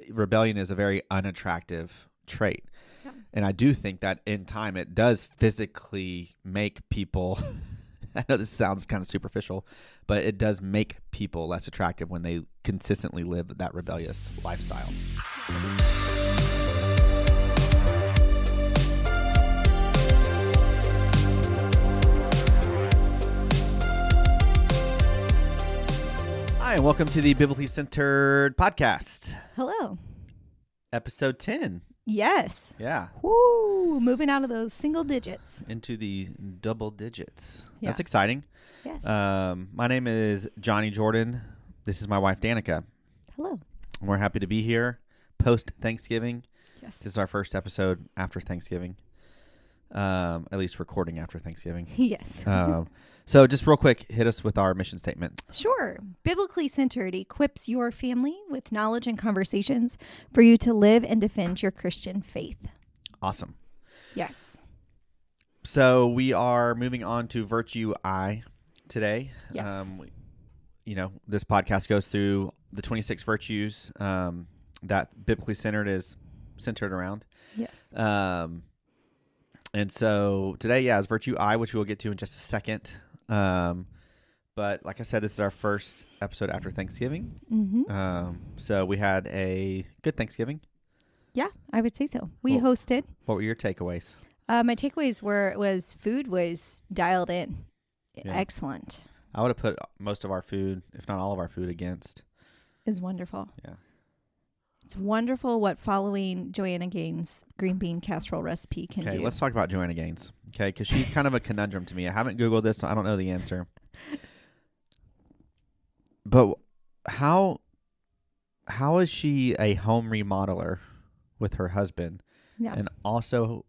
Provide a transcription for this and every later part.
rebellion is a very unattractive trait. Yeah. And I do think that in time it does physically make people, I know this sounds kind of superficial, but it does make people less attractive when they consistently live that rebellious lifestyle. Hi, and welcome to the Biblically Centered Podcast. Hello. Episode 10. Yes. Yeah. Woo! Moving out of those single digits. Into the double digits. Yeah. That's exciting. Yes. My name is Johnny Jordan. This is my wife, Danica. Hello. We're happy to be here post-Thanksgiving. Yes. This is our first episode after Thanksgiving. At least recording after Thanksgiving. Yes. So just real quick, hit us with our mission statement. Sure. Biblically Centered equips your family with knowledge and conversations for you to live and defend your Christian faith. Awesome. Yes. So we are moving on to Virtue I today. Yes. This podcast goes through the 26 virtues that Biblically Centered is centered around. Yes. And so today, is Virtue I, which we'll get to in just a second. But like I said, this is our first episode after Thanksgiving. Mm-hmm. So we had a good Thanksgiving. Yeah, I would say so. We hosted. What were your takeaways? My takeaways was food was dialed in. Yeah. Excellent. I would have put most of our food, if not all of our food, against. Is wonderful. Yeah. It's wonderful what following Joanna Gaines' green bean casserole recipe can do. Okay, let's talk about Joanna Gaines. Okay, because she's kind of a conundrum to me. I haven't Googled this, so I don't know the answer. But how is she a home remodeler with her husband, Yeah. and also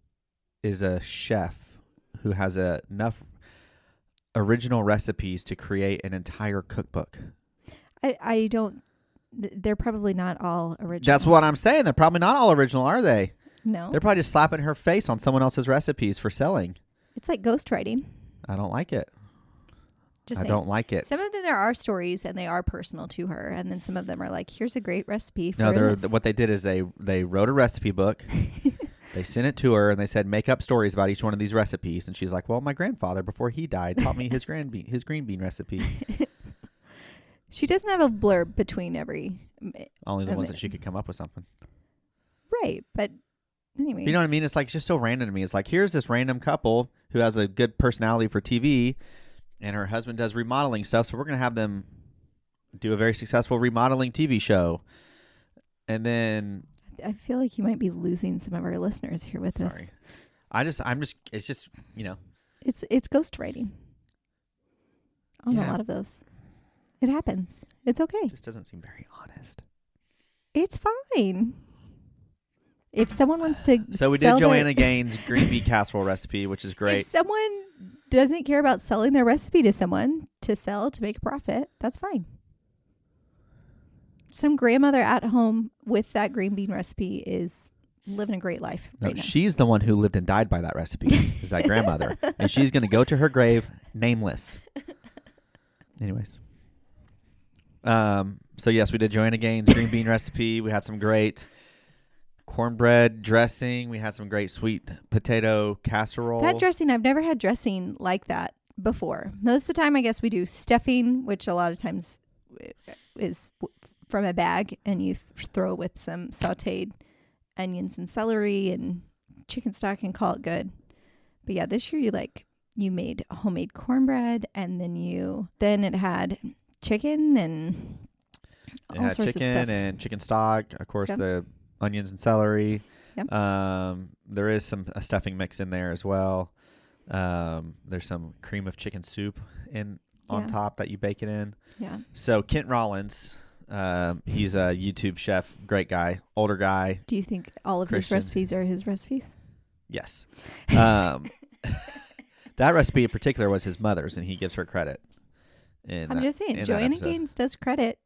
is a chef who has enough original recipes to create an entire cookbook? I don't. They're probably not all original. That's what I'm saying. They're probably not all original, are they? No. They're probably just slapping her face on someone else's recipes for selling. It's like ghostwriting. I don't like it. Just I don't like it. Some of them there are stories and they are personal to her, and then some of them are like, here's a great recipe for No, this. what they did is they wrote a recipe book. They sent it to her and they said, make up stories about each one of these recipes. And she's like, well, my grandfather before he died taught me his green bean recipe. She doesn't have a blurb between every. Only the ones that she could come up with something. Right, but anyway. You know what I mean? It's like it's just so random to me. It's like, here's this random couple who has a good personality for TV, and her husband does remodeling stuff, so we're going to have them do a very successful remodeling TV show. And then I feel like you might be losing some of our listeners here with this. it's just, It's ghostwriting on a lot of those. It happens. It's okay. It just doesn't seem very honest. It's fine. If someone wants to So we did Joanna Gaines' green bean casserole recipe, which is great. If someone doesn't care about selling their recipe to someone to sell to make a profit, that's fine. Some grandmother at home with that green bean recipe is living a great life right now. She's the one who lived and died by that recipe, is that grandmother. And she's going to go to her grave nameless. Anyways. So yes, we did Joanna Gaines' green bean recipe. We had some great cornbread dressing. We had some great sweet potato casserole. That dressing, I've never had dressing like that before. Most of the time, I guess we do stuffing, which a lot of times is from a bag, and you throw with some sauteed onions and celery and chicken stock and call it good. But yeah, this year you made homemade cornbread, and then it had chicken and all sorts of stuff. Chicken and chicken stock, of course, the onions and celery. Yep. There is a stuffing mix in there as well. There's some cream of chicken soup on top that you bake it in. Yeah. So Kent Rollins, he's a YouTube chef, great guy, older guy. Do you think all of Christian. his recipes are his recipes? Yes. That recipe in particular was his mother's, and he gives her credit. I'm just saying, Joanna Gaines does credit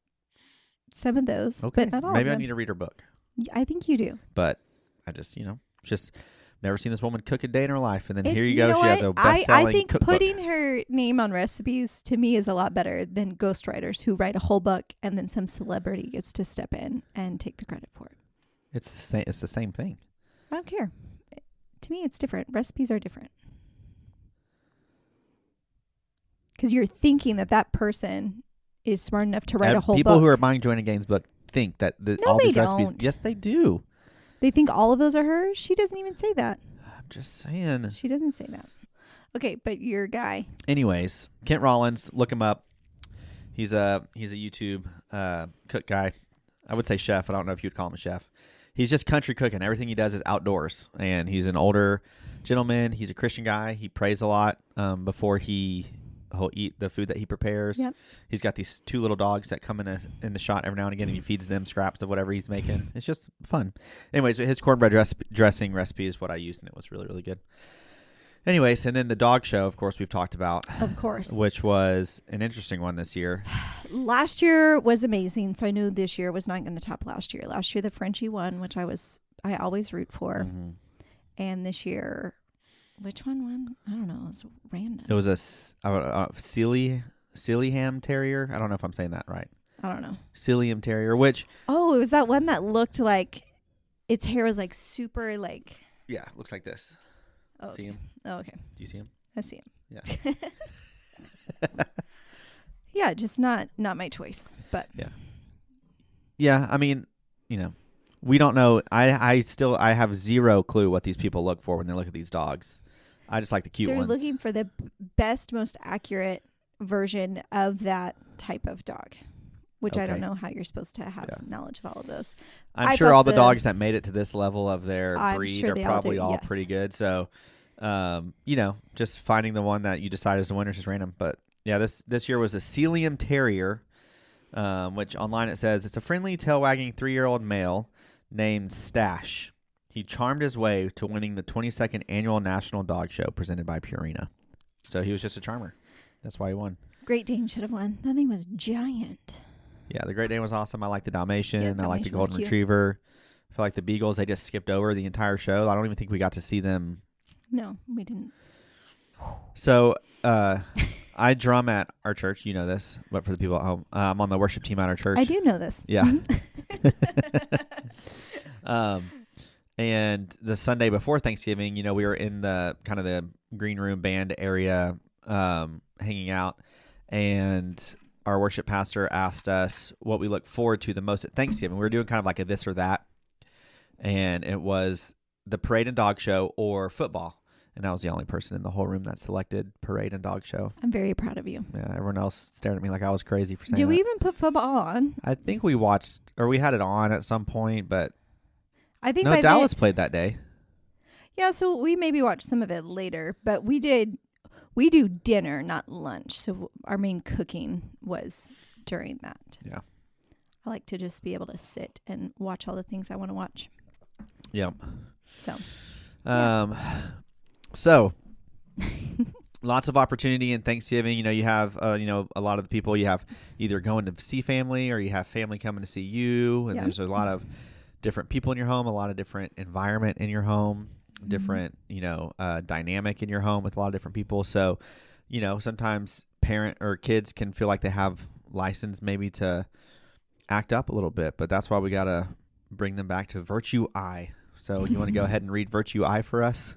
some of those, but not all Maybe of I them. need to read her book. I think you do. But I just Never seen this woman cook a day in her life. And then And here you you go. know She has what? a best-selling I think cookbook. putting her name on recipes to me is a lot better than ghostwriters who write a whole book and then some celebrity gets to step in and take the credit for it. It's the same thing. I don't care. To me, it's different. Recipes are different. Because you're thinking that person is smart enough to write a whole People book. who are buying Joanna Gaines' book think that No, all they these recipes. don't. Yes, they do. They think all of those are hers. She doesn't even say that. I'm just saying. She doesn't say that. Okay, but your guy. Anyways, Kent Rollins, look him up. He's a YouTube cook guy. I would say chef. I don't know if you'd call him a chef. He's just country cooking. Everything he does is outdoors, and he's an older gentleman. He's a Christian guy. He prays a lot before he'll eat the food that he prepares. Yep. He's got these 2 little dogs that come in the shot every now and again, and he feeds them scraps of whatever he's making. It's just fun. Anyways, his cornbread dressing recipe is what I used, and it was really, really good. Anyways, and then the dog show, of course, we've talked about. Of course. Which was an interesting one this year. Last year was amazing, so I knew this year was not going to top last year. Last year, the Frenchie won, which I always root for. Mm-hmm. And this year, which one won? I don't know. It was random. It was a Sealyham Terrier. I don't know if I'm saying that right. I don't know. Sealyham Terrier, which... Oh, it was that one that looked like its hair was like super like... Yeah, looks like this. Oh, See okay. him? Oh, okay. Do you see him? I see him. Yeah. Yeah, just not my choice. But Yeah, I mean, we don't know. I have zero clue what these people look for when they look at these dogs. I just like the cute they're ones. looking for the best, most accurate version of that type of dog, which I don't know how you're supposed to have knowledge of all of those. I'm sure all the dogs that made it to this level of their I'm breed sure are they probably all do, all yes. pretty good. So, just finding the one that you decide is the winner is just random. But yeah, this year was a Sealyham Terrier, which online it says it's a friendly, tail-wagging 3-year-old male named Stash. He charmed his way to winning the 22nd annual National Dog Show presented by Purina. So he was just a charmer. That's why he won. Great Dane should have won. That thing was giant. Yeah, the Great Dane was awesome. I like the Dalmatian. Yeah, I like the Dalmatian was Golden cute. Retriever. I feel like the Beagles, they just skipped over the entire show. I don't even think we got to see them. No, we didn't. So I drum at our church. You know this, but for the people at home, I'm on the worship team at our church. I do know this. Yeah. And the Sunday before Thanksgiving, we were in the kind of the green room band area hanging out, and our worship pastor asked us what we look forward to the most at Thanksgiving. We were doing kind of like a this or that, and it was the parade and dog show or football. And I was the only person in the whole room that selected parade and dog show. I'm very proud of you. Yeah, everyone else stared at me like I was crazy for saying Did we that. even put football on? I think we watched, or we had it on at some point, but I think no, Dallas played that day. Yeah, so we maybe watched some of it later, but we do dinner, not lunch. So our main cooking was during that. Yeah. I like to just be able to sit and watch all the things I want to watch. Yep. So, So lots of opportunity in Thanksgiving. You have, a lot of the people you have either going to see family or you have family coming to see you. And there's a lot of different people in your home, a lot of different environment in your home, different, dynamic in your home with a lot of different people. So, sometimes parent or kids can feel like they have license maybe to act up a little bit, but that's why we got to bring them back to Virtue I. So you want to go ahead and read Virtue I for us?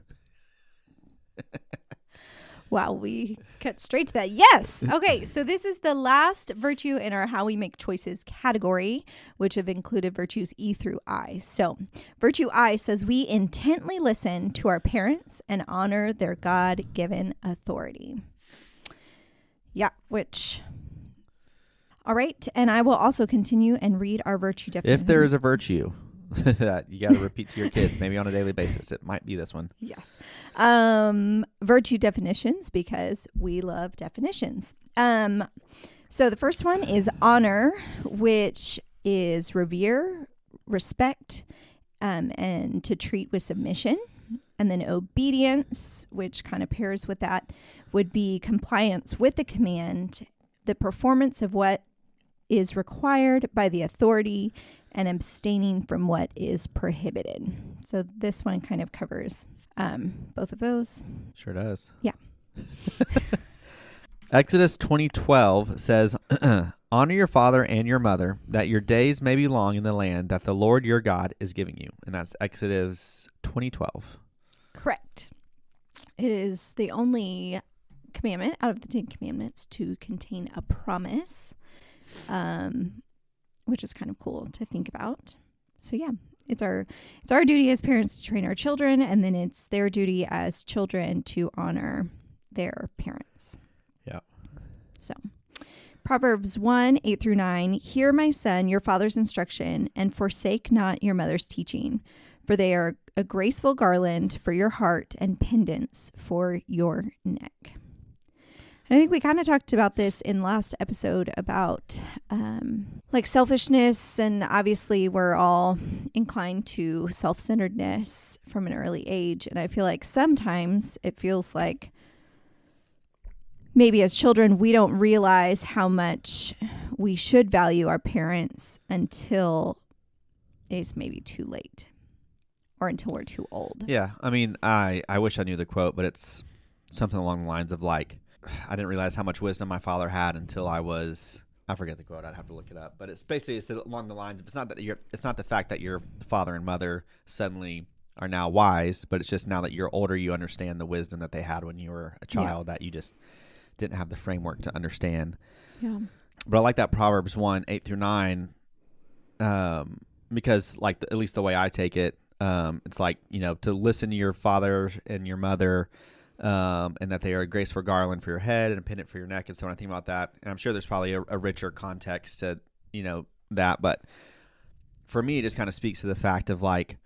wow, we cut straight to that. Yes. Okay, so this is the last virtue in our How We Make Choices category, which have included virtues E through I. So virtue I says we intently listen to our parents and honor their God-given authority. Yeah, which... All right, and I will also continue and read our virtue definition. If there is a virtue that you got to repeat to your kids, maybe on a daily basis, it might be this one. Yes. Virtue definitions, because we love definitions. So the first one is honor, which is revere, respect, and to treat with submission. And then obedience, which kind of pairs with that, would be compliance with the command, the performance of what is required by the authority, and abstaining from what is prohibited. So this one kind of covers both of those. Sure does. Yeah. Exodus 20:12 says, "Honor your father and your mother, that your days may be long in the land that the Lord your God is giving you." And that's Exodus 20:12. Correct. It is the only commandment out of the 10 commandments to contain a promise, which is kind of cool to think about. So yeah, it's our duty as parents to train our children, and then it's their duty as children to honor their parents. Yeah. So Proverbs 1:8-9, "Hear, my son, your father's instruction, and forsake not your mother's teaching, for they are a graceful garland for your heart and pendants for your neck." And I think we kind of talked about this in last episode about like selfishness, and obviously we're all inclined to self-centeredness from an early age. And I feel like sometimes it feels like maybe as children, we don't realize how much we should value our parents until it's maybe too late or until we're too old. Yeah. I mean, I wish I knew the quote, but it's something along the lines of like, I didn't realize how much wisdom my father had until I forget the quote. I'd have to look it up, but it's along the lines of, it's not the fact that your father and mother suddenly are now wise, but it's just now that you're older, you understand the wisdom that they had when you were a child that you just didn't have the framework to understand. Yeah. But I like that Proverbs 1:8-9, because like at least the way I take it, it's like, to listen to your father and your mother, and that they are a graceful garland for your head and a pendant for your neck. And so when I think about that, and I'm sure there's probably a richer context to, that, but for me, it just kind of speaks to the fact of like,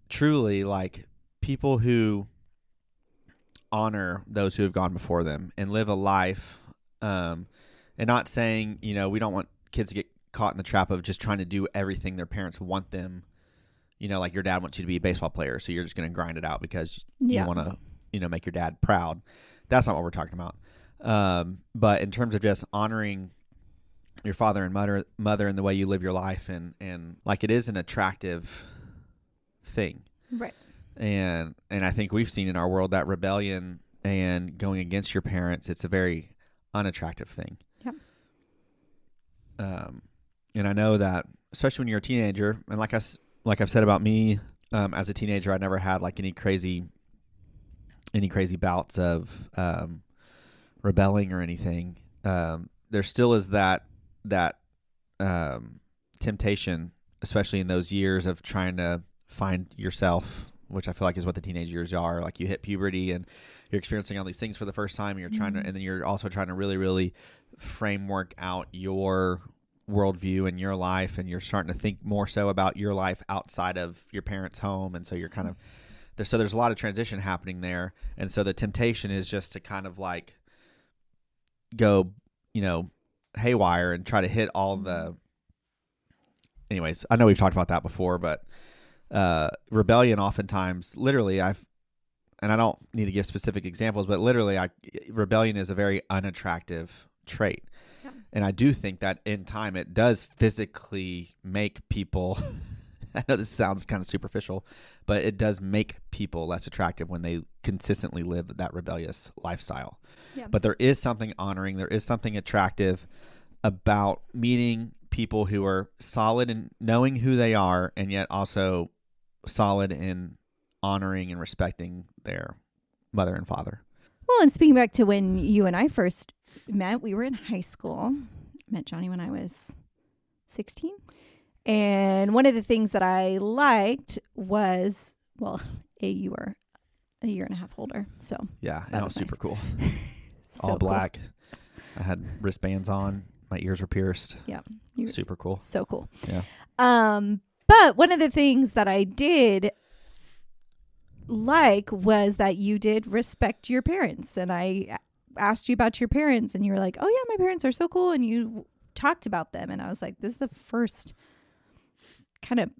truly like people who honor those who have gone before them and live a life, and not saying, we don't want kids to get caught in the trap of just trying to do everything their parents want them. Like your dad wants you to be a baseball player, so you're just going to grind it out because you want to, make your dad proud. That's not what we're talking about. But in terms of just honoring your father and mother in the way you live your life, and like it is an attractive thing. Right. And I think we've seen in our world that rebellion and going against your parents, it's a very unattractive thing. Yeah. And I know that, especially when you're a teenager, and like I've said about me, as a teenager, I never had like any crazy bouts of rebelling or anything. There still is that temptation, especially in those years of trying to find yourself, which I feel like is what the teenage years are. Like you hit puberty and you're experiencing all these things for the first time, and you're trying to, and then you're also trying to really, really framework out your worldview and your life, and you're starting to think more so about your life outside of your parents' home, and so you're kind of there's a lot of transition happening there, and so the temptation is just to kind of like go, haywire and try to hit all the. Anyways, I know we've talked about that before, but rebellion oftentimes, literally, and I don't need to give specific examples, but literally, rebellion is a very unattractive trait. Yeah. And I do think that in time it does physically make people, I know this sounds kind of superficial, but it does make people less attractive when they consistently live that rebellious lifestyle. Yeah. But there is something honoring, there is something attractive about meeting people who are solid in knowing who they are, and yet also solid in honoring and respecting their mother and father. Well, and speaking back to when you and I first met, we were in high school. I met Johnny when I was 16. And one of the things that I liked was, you were a year and a half older. So yeah, and it was super cool. So all black. Cool. I had wristbands on. My ears were pierced. Yeah. Super cool. So cool. Yeah. But one of the things that I did like was that you did respect your parents. And I asked you about your parents, and you were like, "Oh yeah, my parents are so cool." And you talked about them. And I was like, this is the first kind of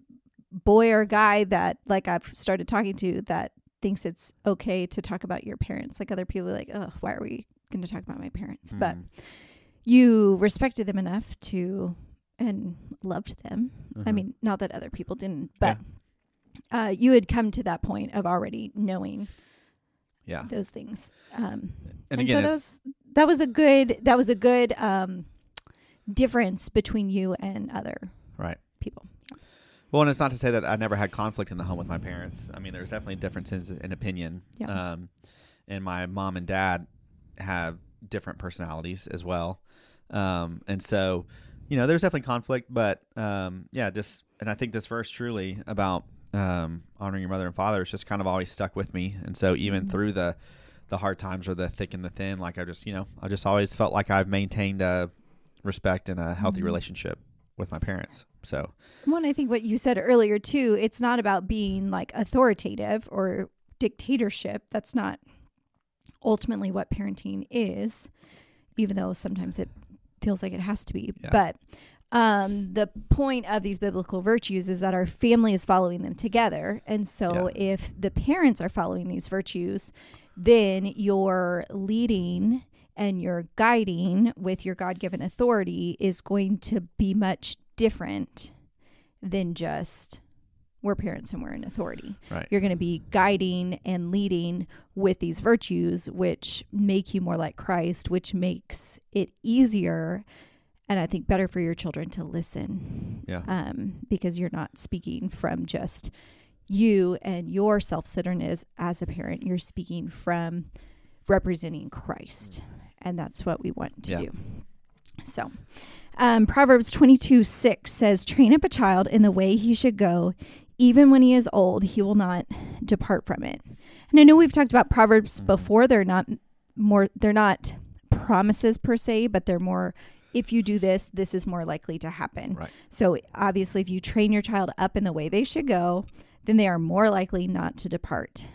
boy or guy that like I've started talking to that thinks it's okay to talk about your parents. Like other people are like, "Oh, why are we going to talk about my parents?" But you respected them enough to and loved them. I mean, not that other people didn't, but you had come to that point of already knowing those things. And again, so that was a good difference between you and other people. Well, and it's not to say that I never had conflict in the home with my parents. I mean, there's definitely differences in opinion. Yeah. And my mom and dad have different personalities as well. And so, there's definitely conflict, but and I think this verse truly about honoring your mother and father is just kind of always stuck with me. And so even through the hard times or the thick and the thin, like I just always felt like I've maintained a respect and a healthy relationship with my parents. So, well, I think what you said earlier too, it's not about being like authoritative or dictatorship. That's not ultimately what parenting is, even though sometimes it feels like it has to be. Yeah. But the point of these biblical virtues is that our family is following them together. And so if the parents are following these virtues, then you're leading and your guiding with your God-given authority is going to be much different than just we're parents and we're in authority. Right. You're going to be guiding and leading with these virtues, which make you more like Christ, which makes it easier and I think better for your children to listen. Yeah. Because you're not speaking from just you and your self-centeredness as a parent. You're speaking from representing Christ. And that's what we want to do. So, Proverbs 22:6 says, train up a child in the way he should go. Even when he is old, he will not depart from it. And I know we've talked about Proverbs before. They're not promises per se, but they're more, if you do this, this is more likely to happen. Right. So obviously, if you train your child up in the way they should go, then they are more likely not to depart.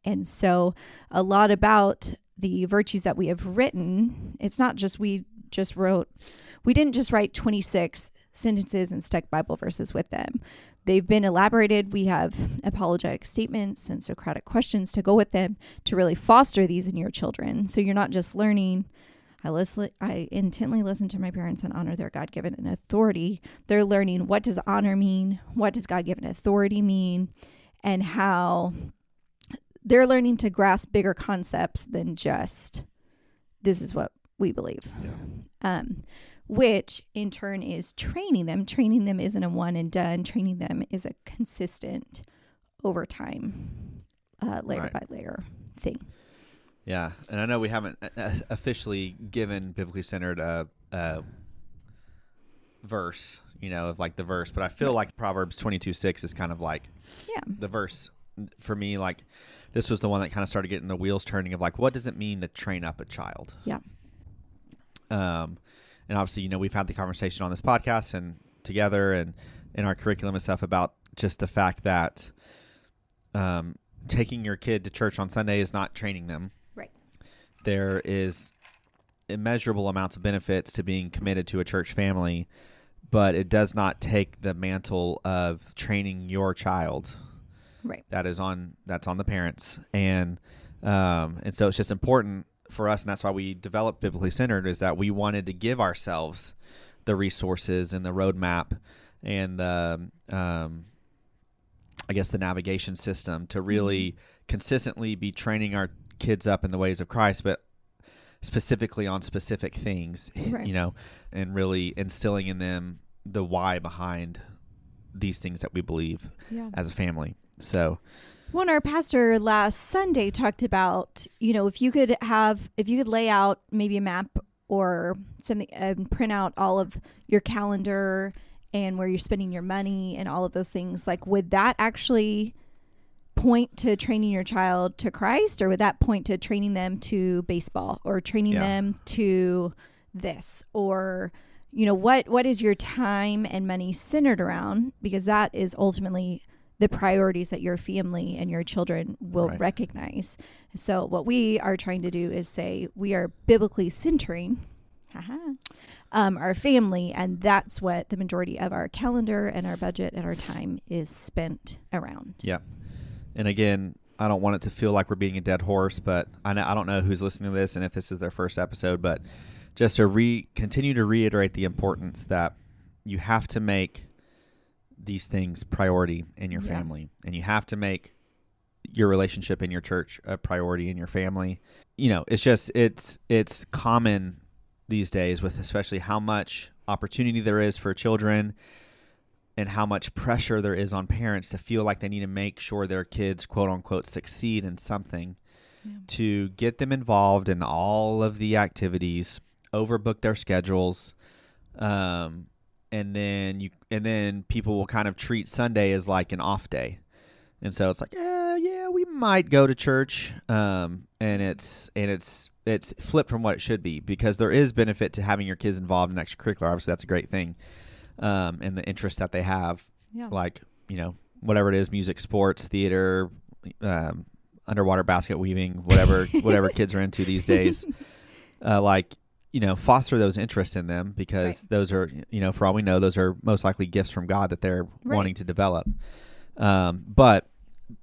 And so a lot about the virtues that we have written, it's not just we didn't just write 26 sentences and stuck Bible verses with them. They've been elaborated. We have apologetic statements and Socratic questions to go with them to really foster these in your children. So you're not just learning, I intently listen to my parents and honor their God-given authority. They're learning, what does honor mean? What does God-given authority mean? And how they're learning to grasp bigger concepts than just, this is what we believe. Yeah. Which in turn is training them. Training them isn't a one and done. Training them is a consistent over time, layer by layer thing. Yeah. And I know we haven't officially given biblically centered a verse, of like the verse, but I feel like Proverbs 22:6 is kind of like the verse for me. Like this was the one that kind of started getting the wheels turning of like, what does it mean to train up a child? Yeah. And obviously, we've had the conversation on this podcast and together and in our curriculum and stuff about just the fact that taking your kid to church on Sunday is not training them. Right. There is immeasurable amounts of benefits to being committed to a church family, but it does not take the mantle of training your child. Right. That's on the parents. And so it's just important for us, and that's why we developed Biblically Centered, is that we wanted to give ourselves the resources and the roadmap and the navigation system to really consistently be training our kids up in the ways of Christ, but specifically on specific things, and really instilling in them the why behind these things that we believe as a family. So, well, our pastor last Sunday talked about, if you could lay out maybe a map or something and print out all of your calendar and where you're spending your money and all of those things, like, would that actually point to training your child to Christ, or would that point to training them to baseball or training them to this, or, what is your time and money centered around? Because that is ultimately the priorities that your family and your children will recognize. So what we are trying to do is say we are biblically centering our family, and that's what the majority of our calendar and our budget and our time is spent around. Yeah. And again, I don't want it to feel like we're beating a dead horse, but I don't know who's listening to this and if this is their first episode, but just to continue to reiterate the importance that you have to make these things priority in your Yeah. family, and you have to make your relationship in your church a priority in your family. You know, it's just it's common these days with especially how much opportunity there is for children and how much pressure there is on parents to feel like they need to make sure their kids quote unquote succeed in something, to get them involved in all of the activities, overbook their schedules, and then people will kind of treat Sunday as like an off day. And so it's like, yeah, we might go to church, and it's flipped from what it should be, because there is benefit to having your kids involved in extracurricular. Obviously, that's a great thing, and the interests that they have, like, you know, whatever it is, music, sports, theater, underwater basket weaving, whatever kids are into these days, like, you know, foster those interests in them, because those are, you know, for all we know, those are most likely gifts from God that they're wanting to develop. But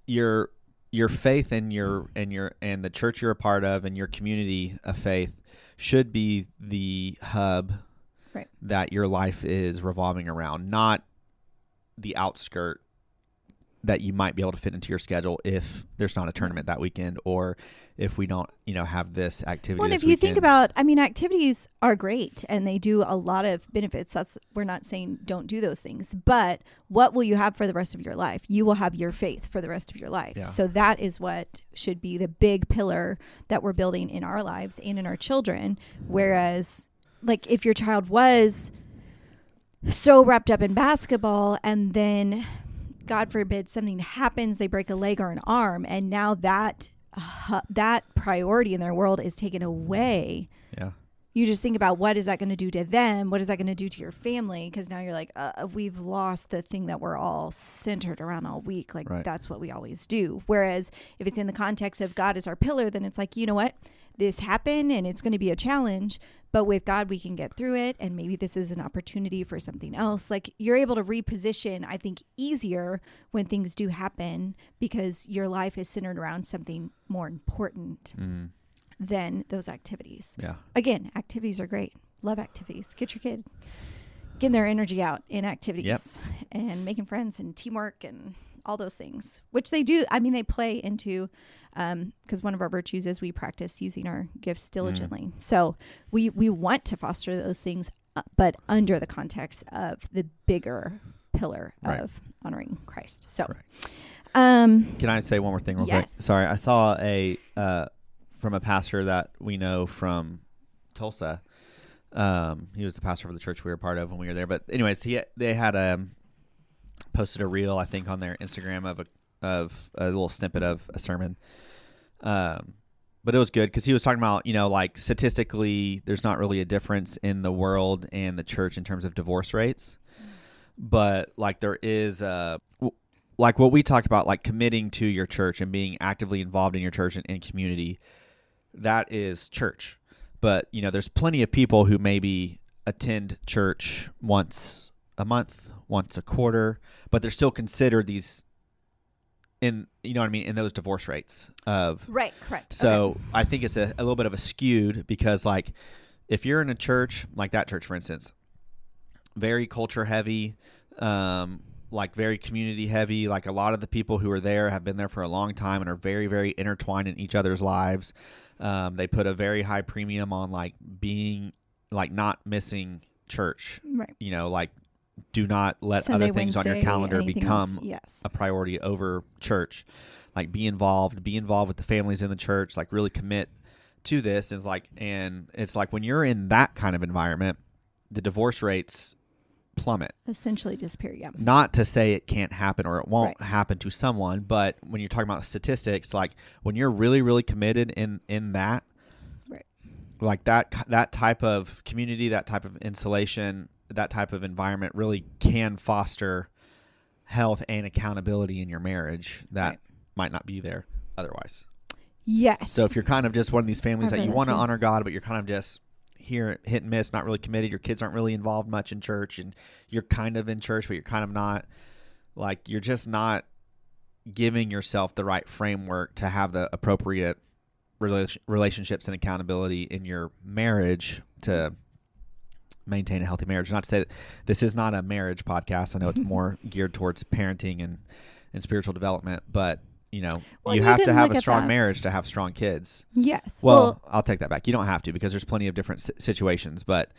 your faith and the church you're a part of and your community of faith should be the hub that your life is revolving around, not the outskirt that you might be able to fit into your schedule if there's not a tournament that weekend, or if we don't, you know, have this activity. Well, this if you weekend. think about, I mean, activities are great and they do a lot of benefits. We're not saying don't do those things, but what will you have for the rest of your life? You will have your faith for the rest of your life. Yeah. So that is what should be the big pillar that we're building in our lives and in our children. Whereas, like, if your child was so wrapped up in basketball and then, God forbid, something happens, they break a leg or an arm, and now that priority in their world is taken away. Yeah. You just think about, what is that going to do to them? What is that going to do to your family? Because now you're like, we've lost the thing that we're all centered around all week. Like, that's what we always do. Whereas if it's in the context of God as our pillar, then it's like, you know what? This happened and it's going to be a challenge, but with God, we can get through it. And maybe this is an opportunity for something else. Like, you're able to reposition, I think, easier when things do happen, because your life is centered around something more important than those activities. Yeah. Again, activities are great. Love activities. Get your kid getting their energy out in activities and making friends and teamwork and all those things, which they do. I mean, they play into, because one of our virtues is we practice using our gifts diligently. So we want to foster those things, but under the context of the bigger pillar of honoring Christ. So, can I say one more thing real quick? Yes. Sorry. I saw from a pastor that we know from Tulsa. He was the pastor of the church we were part of when we were there. But anyways, they had posted a reel, I think, on their Instagram of a little snippet of a sermon. But it was good because he was talking about, you know, like, statistically, there's not really a difference in the world and the church in terms of divorce rates. But, like, there is like what we talk about, like committing to your church and being actively involved in your church and community. That is church. But, you know, there's plenty of people who maybe attend church once a month, once a quarter, but they're still considered these in, you know what I mean, in those divorce rates of. Right, correct. So I think it's a little bit of a skewed, because, like, if you're in a church, like that church, for instance, very culture heavy, like very community heavy, like a lot of the people who are there have been there for a long time and are very, very intertwined in each other's lives. They put a very high premium on, like, being, like, not missing church. Right. You know, like, do not let Sunday, other things on your Wednesday, calendar anything become else. a priority over church. Like, be involved with the families in the church, like, really commit to this. And it's like when you're in that kind of environment, the divorce rates plummet. Essentially disappear, yeah. Not to say it can't happen or it won't happen to someone, but when you're talking about statistics, like, when you're really, really committed in that, like that type of community, that type of insulation, that type of environment really can foster health and accountability in your marriage that might not be there otherwise. Yes. So if you're kind of just one of these families that you want to too. honor God, but you're kind of just here hit and miss, not really committed, your kids aren't really involved much in church, and you're kind of in church, but you're kind of not, like, you're just not giving yourself the right framework to have the appropriate relationships and accountability in your marriage to maintain a healthy marriage. Not to say that this is not a marriage podcast. I know it's more geared towards parenting and spiritual development, but Well, you you have to can have look a at strong that. marriage to have strong kids. Yes. Well, I'll take that back. You don't have to, because there's plenty of different situations, but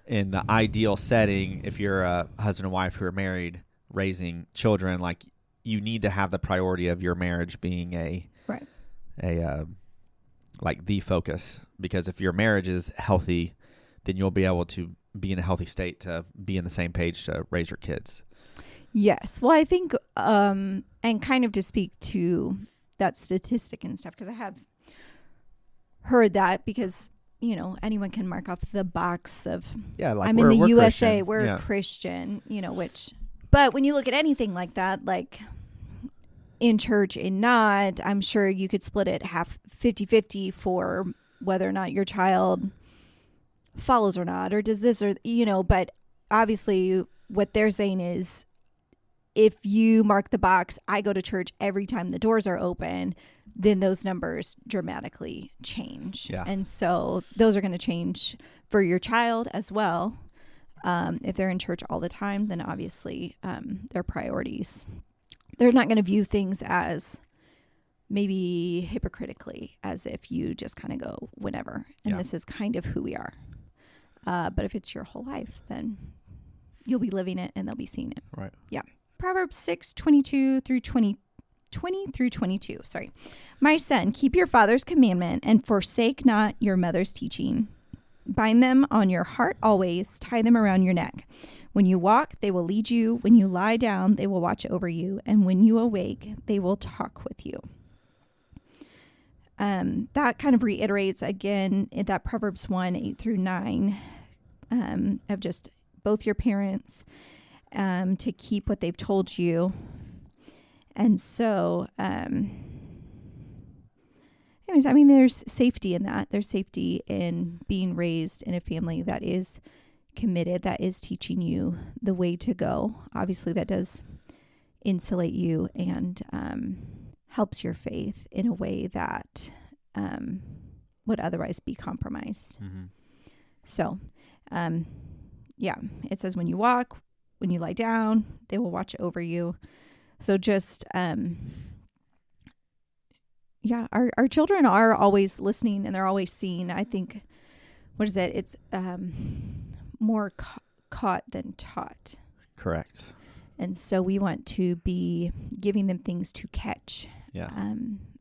in the ideal setting, if you're a husband and wife who are married raising children, like, you need to have the priority of your marriage being like the focus, because if your marriage is healthy, then you'll be able to be in a healthy state to be in the same page to raise your kids. Yes. Well, I think, and kind of to speak to that statistic and stuff, because I have heard that, because, anyone can mark off the box of, like, I'm in the USA, Christian. we're Christian, but when you look at anything like that, like in church and not, I'm sure you could split it 50-50 for whether or not your child follows or not, or does this, or, but obviously what they're saying is, if you mark the box, I go to church every time the doors are open, then those numbers dramatically change. Yeah. And so those are going to change for your child as well. If they're in church all the time, then obviously their priorities, they're not going to view things as maybe hypocritically, as if you just kind of go whenever. And this is kind of who we are. But if it's your whole life, then you'll be living it and they'll be seeing it. Right. Yeah. Proverbs 6:20 through 22. Sorry. My son, keep your father's commandment and forsake not your mother's teaching. Bind them on your heart always. Tie them around your neck. When you walk, they will lead you. When you lie down, they will watch over you. And when you awake, they will talk with you. That kind of reiterates again in that Proverbs 1:8-9 of just both your parents to keep what they've told you. And so, anyways, I mean, there's safety in that. There's safety in being raised in a family that is committed, that is teaching you the way to go. Obviously, that does insulate you and helps your faith in a way that would otherwise be compromised. Mm-hmm. So, it says when you walk, when you lie down, they will watch over you. So just, our children are always listening and they're always seeing. I think, what is it? It's more caught than taught. Correct. And so we want to be giving them things to catch. Yeah.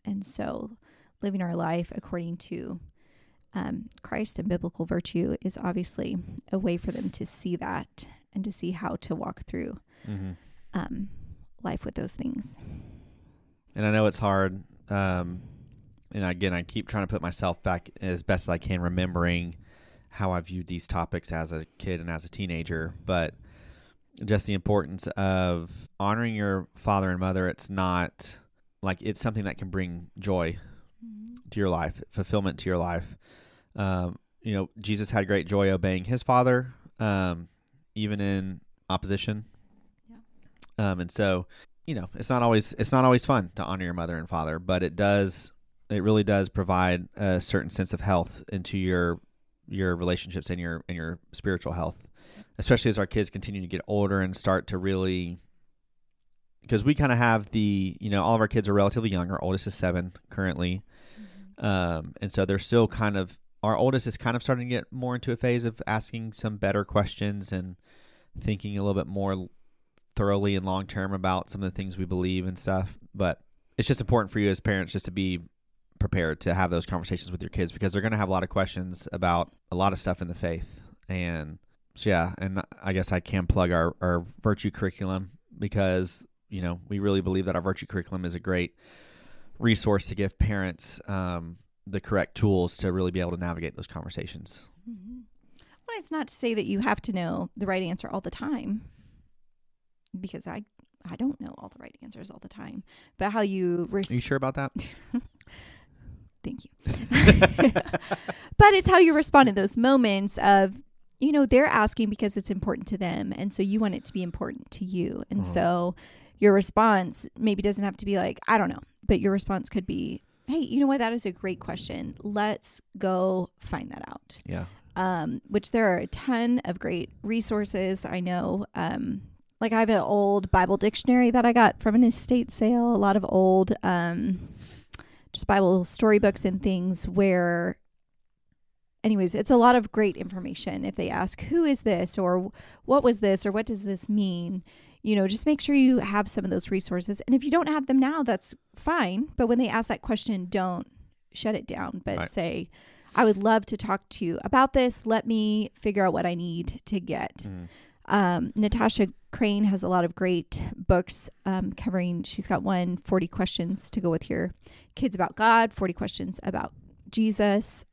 And so living our life according to Christ and biblical virtue is obviously a way for them to see that and to see how to walk through life with those things. And I know it's hard. And again, I keep trying to put myself back as best as I can, remembering how I viewed these topics as a kid and as a teenager. But just the importance of honoring your father and mother. It's not like, it's something that can bring joy to your life, fulfillment to your life. Jesus had great joy obeying his father, even in opposition. Yeah. And so, it's not always fun to honor your mother and father, but it really does provide a certain sense of health into your relationships and your spiritual health, especially as our kids continue to get older and start to really, because we kind of have all of our kids are relatively young. Our oldest is 7 currently. And so they're still our oldest is kind of starting to get more into a phase of asking some better questions and thinking a little bit more thoroughly and long-term about some of the things we believe and stuff. But it's just important for you as parents just to be prepared to have those conversations with your kids, because they're going to have a lot of questions about a lot of stuff in the faith. And so, and I guess I can plug our virtue curriculum, because, we really believe that our virtue curriculum is a great resource to give parents the correct tools to really be able to navigate those conversations. Mm-hmm. Well, it's not to say that you have to know the right answer all the time, because I don't know all the right answers all the time, but how you... Are you sure about that? Thank you. But it's how you respond in those moments of, they're asking because it's important to them. And so you want it to be important to you. And so your response maybe doesn't have to be like, I don't know, but your response could be, hey, you know what? That is a great question. Let's go find that out. Yeah. which there are a ton of great resources. I know, like I have an old Bible dictionary that I got from an estate sale, a lot of old just Bible storybooks and things where, anyways, it's a lot of great information. If they ask, who is this, or what was this, or what does this mean? Just make sure you have some of those resources. And if you don't have them now, that's fine. But when they ask that question, don't shut it down, but say, I would love to talk to you about this. Let me figure out what I need to get. Natasha Crane has a lot of great books covering, she's got 40 questions to go with your kids about God, 40 questions about Jesus.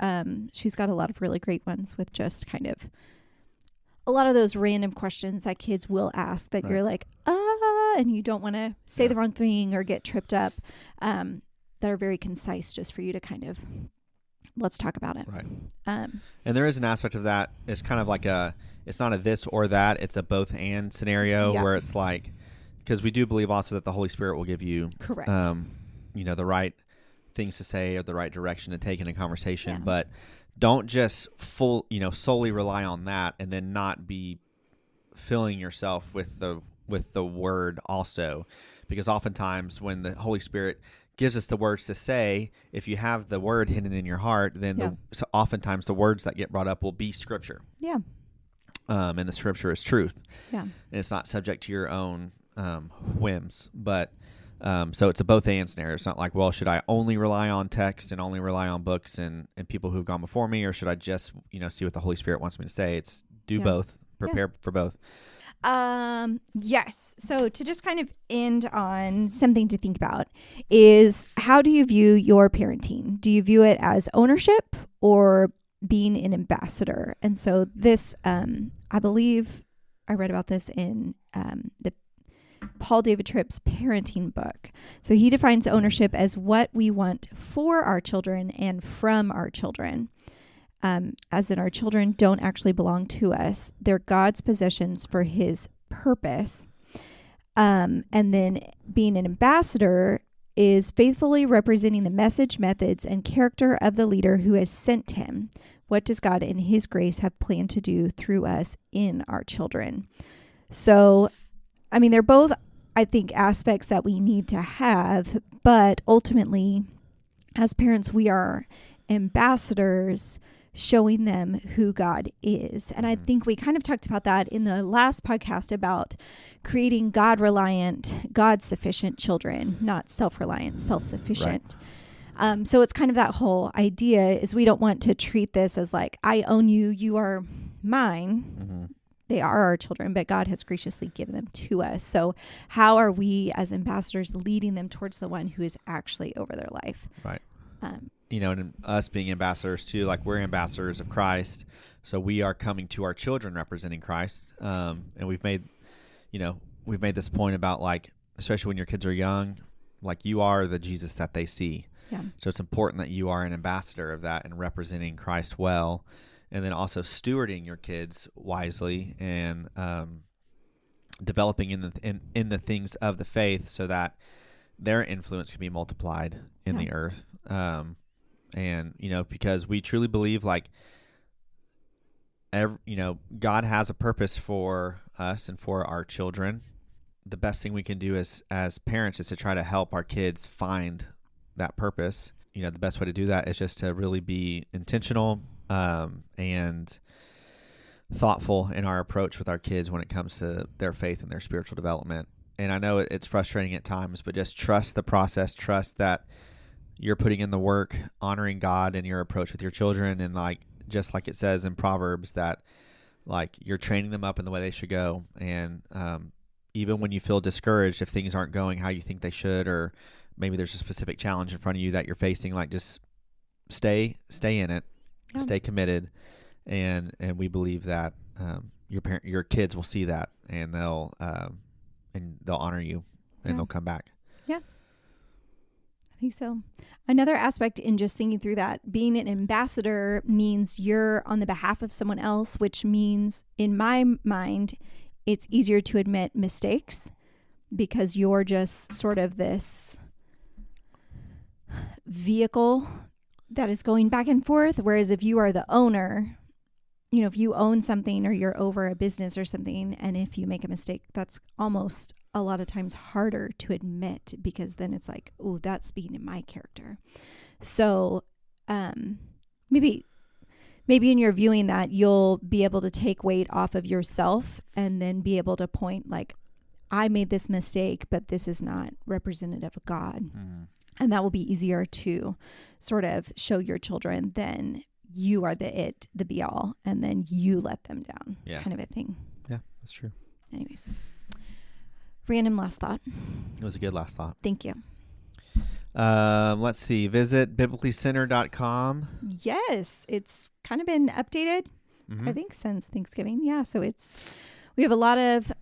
She's got a lot of really great ones with just kind of a lot of those random questions that kids will ask that you're like, and you don't want to say the wrong thing or get tripped up, that are very concise just for you to kind of, let's talk about it. Right. And there is an aspect of that. It's kind of like it's not a this or that. It's a both and scenario where it's like, because we do believe also that the Holy Spirit will give you, correct, the right things to say or the right direction to take in a conversation, but don't just solely rely on that and then not be filling yourself with the word also, because oftentimes when the Holy Spirit gives us the words to say, if you have the word hidden in your heart, then so oftentimes the words that get brought up will be scripture. Yeah. And the scripture is truth. Yeah. And it's not subject to your own whims. But so it's a both and scenario. It's not like, well, should I only rely on text and only rely on books and people who've gone before me, or should I just, see what the Holy Spirit wants me to say? It's do both, prepare for both. Yes. So to just kind of end on something to think about is, how do you view your parenting? Do you view it as ownership or being an ambassador? And so this, I believe I read about this in the Paul David Tripp's parenting book. So he defines ownership as what we want for our children and from our children. As in, our children don't actually belong to us. They're God's possessions for his purpose. And then being an ambassador is faithfully representing the message, methods, and character of the leader who has sent him. What does God in his grace have planned to do through us in our children? So, they're both, I think, aspects that we need to have, but ultimately, as parents, we are ambassadors showing them who God is. And I think we kind of talked about that in the last podcast about creating God-reliant, God-sufficient children, not self-reliant, self-sufficient. Right. So it's kind of that whole idea is we don't want to treat this as like, I own you, you are mine. Mm-hmm. They are our children, but God has graciously given them to us. So how are we as ambassadors leading them towards the one who is actually over their life? Right. And us being ambassadors too, like we're ambassadors of Christ. So we are coming to our children representing Christ. And we've made this point about, like, especially when your kids are young, like you are the Jesus that they see. Yeah. So it's important that you are an ambassador of that and representing Christ well. And then also stewarding your kids wisely and developing in the things of the faith so that their influence can be multiplied in the earth. And, because we truly believe, like, God has a purpose for us and for our children. The best thing we can do as parents is to try to help our kids find that purpose. The best way to do that is just to really be intentional and thoughtful in our approach with our kids when it comes to their faith and their spiritual development. And I know it's frustrating at times, but just trust the process, trust that you're putting in the work, honoring God in your approach with your children. And just like it says in Proverbs that, like, you're training them up in the way they should go. And even when you feel discouraged, if things aren't going how you think they should, or maybe there's a specific challenge in front of you that you're facing, like, just stay in it, stay committed. And we believe that your kids will see that, and they'll honor you, and they'll come back. Yeah, I think so. Another aspect in just thinking through that, being an ambassador means you're on the behalf of someone else, which means in my mind, it's easier to admit mistakes because you're just sort of this vehicle that is going back and forth. Whereas if you are the owner, if you own something or you're over a business or something, and if you make a mistake, that's almost a lot of times harder to admit, because then it's like, oh, that's speaking to my character. So maybe in your viewing that, you'll be able to take weight off of yourself and then be able to point like, I made this mistake, but this is not representative of God. And that will be easier to sort of show your children than you are the be all, and then you let them down, kind of a thing. Yeah, that's true. Anyways, random last thought. It was a good last thought. Thank you. Let's see. Visit biblicallycenter.com. Yes, it's kind of been updated, I think, since Thanksgiving. Yeah, so we have a lot of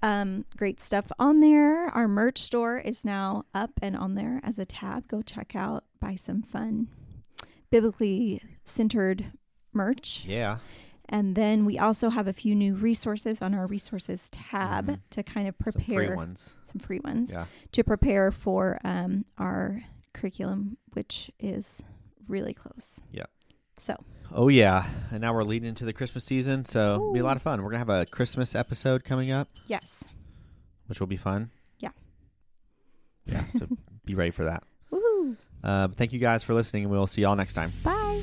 great stuff on there. Our merch store is now up and on there as a tab. Go check out, buy some fun, biblically centered merch. Yeah. And then we also have a few new resources on our resources tab to kind of prepare some free ones to prepare for our curriculum, which is really close. Yeah. So. Oh yeah, and now we're leading into the Christmas season, so it'll be a lot of fun. We're gonna have a Christmas episode coming up. Yes. Which will be fun. Yeah. Yeah. So be ready for that. Woohoo! Thank you guys for listening, and we'll see y'all next time. Bye.